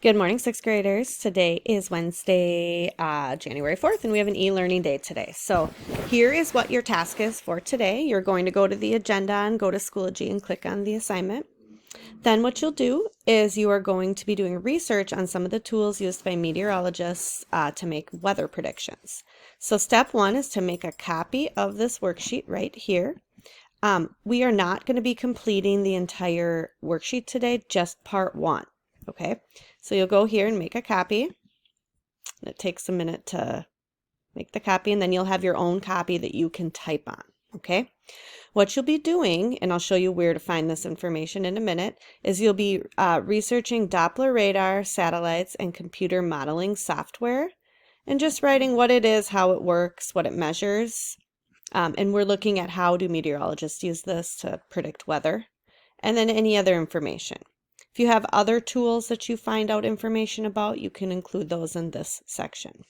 Good morning, sixth graders. Today is Wednesday, January 4th, and we have an e-learning day today. So here is what your task is for today. You're going to go to the agenda and go to Schoology and click on the assignment. Then what you'll do is you are going to be doing research on some of the tools used by meteorologists to make weather predictions. So step one is to make a copy of this worksheet right here. We are not going to be completing the entire worksheet today, just part one. Okay, so you'll go here and make a copy. It takes a minute to make the copy, and then you'll have your own copy that you can type on. Okay, what you'll be doing, and I'll show you where to find this information in a minute, is you'll be researching Doppler radar, satellites, and computer modeling software, and just writing what it is, how it works, what it measures. And we're looking at how do meteorologists use this to predict weather, and then any other information. If you have other tools that you find out information about, you can include those in this section.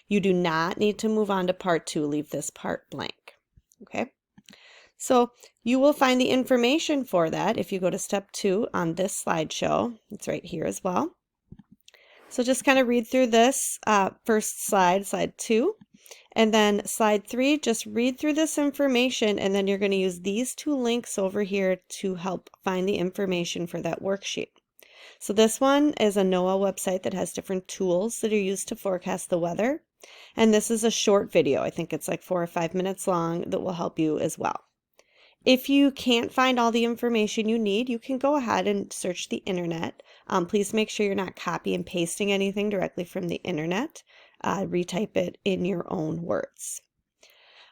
You do not need to move on to part two. Leave this part blank. Okay? So you will find the information for that if you go to step 2 on this slideshow. It's right here as well. So just kind of read through this first slide, slide 2. And then slide 3, just read through this information, and then you're going to use these 2 links over here to help find the information for that worksheet. So this one is a NOAA website that has different tools that are used to forecast the weather. And this is a short video. I think it's like 4 or 5 minutes long that will help you as well. If you can't find all the information you need, you can go ahead and search the internet. Please make sure you're not copy and pasting anything directly from the internet. Retype it in your own words.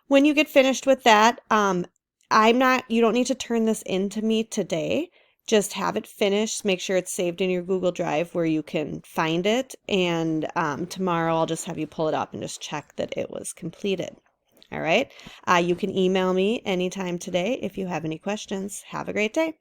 When you get finished with that, you don't need to turn this in to me today. Just have it finished. Make sure it's saved in your Google Drive where you can find it. And tomorrow I'll just have you pull it up and just check that it was completed. All right. You can email me anytime today if you have any questions. Have a great day.